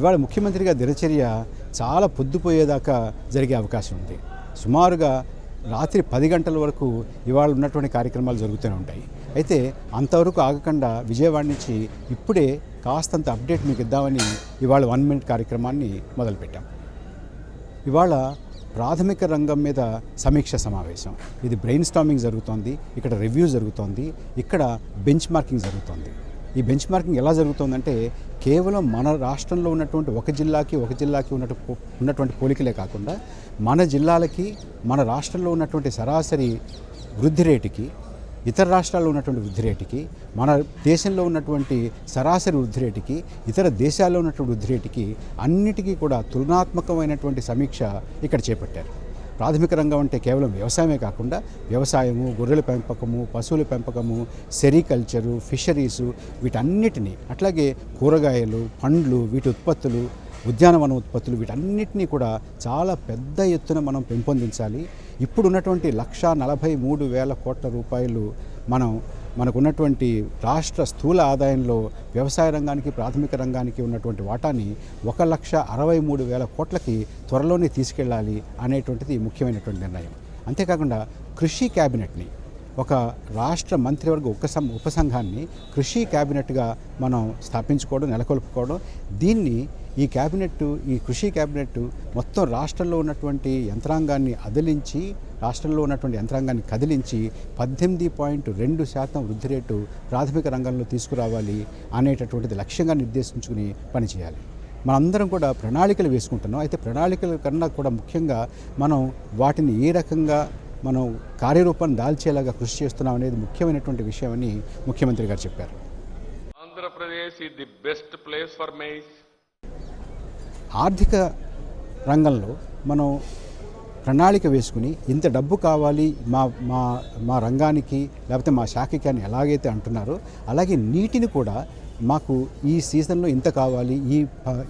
ఇవాళ ముఖ్యమంత్రిగా దినచర్య చాలా పొద్దుపోయేదాకా జరిగే అవకాశం ఉంది. సుమారుగా రాత్రి 10 గంటల వరకు ఇవాళ ఉన్నటువంటి కార్యక్రమాలు జరుగుతూనే ఉంటాయి. అయితే అంతవరకు ఆగకుండా విజయవాడ నుంచి ఇప్పుడే కాస్తంత అప్డేట్ మీకు ఇద్దామని ఇవాళ 1 మినిట్ కార్యక్రమాన్ని మొదలుపెట్టాం. ఇవాళ ప్రాథమిక రంగం మీద సమీక్ష సమావేశం. ఇది బ్రెయిన్ స్టార్మింగ్ జరుగుతోంది, ఇక్కడ రివ్యూ జరుగుతోంది, ఇక్కడ బెంచ్ మార్కింగ్ జరుగుతోంది. ఈ బెంచ్ మార్కింగ్ ఎలా జరుగుతుందంటే కేవలం మన రాష్ట్రంలో ఉన్నటువంటి ఒక జిల్లాకి ఉన్నటువంటి పోలికలే కాకుండా మన జిల్లాలకి మన రాష్ట్రంలో ఉన్నటువంటి సరాసరి వృద్ధి రేటుకి, ఇతర రాష్ట్రాల్లో ఉన్నటువంటి వృద్ధి రేటుకి, మన దేశంలో ఉన్నటువంటి సరాసరి వృద్ధి రేటుకి, ఇతర దేశాల్లో ఉన్నటువంటి వృద్ధి రేటుకి అన్నిటికీ కూడా తులనాత్మకమైనటువంటి సమీక్ష ఇక్కడ చేపట్టారు. ప్రాథమిక రంగం అంటే కేవలం వ్యవసాయమే కాకుండా వ్యవసాయము, గొర్రెల పెంపకము, పశువుల పెంపకము, సెరికల్చరు, ఫిషరీసు, వీటన్నిటినీ, అట్లాగే కూరగాయలు, పండ్లు, వీటి ఉత్పత్తులు, ఉద్యానవన ఉత్పత్తులు, వీటన్నిటినీ కూడా చాలా పెద్ద ఎత్తున మనం పెంపొందించాలి. ఇప్పుడున్నటువంటి 1,43,000 కోట్ల రూపాయలు మనకున్నటువంటి రాష్ట్ర స్థూల ఆదాయంలో వ్యవసాయ రంగానికి, ప్రాథమిక రంగానికి ఉన్నటువంటి వాటాని 1,63,000 కోట్లకి త్వరలోనే తీసుకెళ్ళాలి అనేటువంటిది ముఖ్యమైనటువంటి నిర్ణయం. అంతేకాకుండా కృషి క్యాబినెట్ని, ఒక రాష్ట్ర మంత్రివర్గ ఉపసంఘాన్ని కృషి క్యాబినెట్గా మనం స్థాపించుకోవడం, నెలకొల్పుకోవడం, దీన్ని ఈ కృషి క్యాబినెట్ మొత్తం రాష్ట్రంలో ఉన్నటువంటి యంత్రాంగాన్ని కదిలించి 18.2% వృద్ధి రేటు ప్రాథమిక రంగంలో తీసుకురావాలి అనేటటువంటిది లక్ష్యంగా నిర్దేశించుకుని పనిచేయాలి. మనందరం కూడా ప్రణాళికలు వేసుకుంటున్నాం. అయితే ప్రణాళికల కన్నా కూడా ముఖ్యంగా మనం వాటిని ఏ రకంగా మనం కార్యరూపాన్ని దాల్చేలాగా కృషి చేస్తున్నాం అనేది ముఖ్యమైనటువంటి విషయం అని ముఖ్యమంత్రి గారు చెప్పారు. Andhra Pradesh is the best place for maize. ఆర్థిక రంగంలో మనం ప్రణాళిక వేసుకుని ఇంత డబ్బు కావాలి మా రంగానికి, లేకపోతే మా శాఖకి అని ఎలాగైతే అంటున్నారో అలాగే నీటిని కూడా మాకు ఈ సీజన్లో ఇంత కావాలి,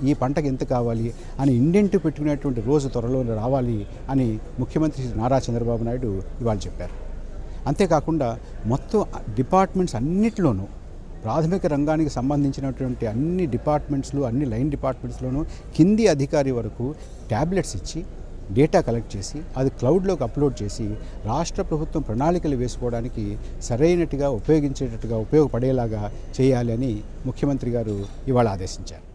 ఈ పంటకి ఎంత కావాలి అని ఇండెంట్ పెట్టుకునేటువంటి రోజు త్వరలో రావాలి అని ముఖ్యమంత్రి నారా చంద్రబాబు నాయుడు ఇవాళ చెప్పారు. అంతేకాకుండా మొత్తం డిపార్ట్మెంట్స్ అన్నిటిలోనూ, ప్రాథమిక రంగానికి సంబంధించినటువంటి అన్ని డిపార్ట్మెంట్స్లో, అన్ని లైన్ డిపార్ట్మెంట్స్లోనూ కింది అధికారి వరకు ట్యాబ్లెట్స్ ఇచ్చి డేటా కలెక్ట్ చేసి అది క్లౌడ్లోకి అప్లోడ్ చేసి రాష్ట్ర ప్రభుత్వం ప్రణాళికలు వేసుకోవడానికి ఉపయోగపడేలాగా చేయాలి అని ముఖ్యమంత్రి గారు ఇవాళ ఆదేశించారు.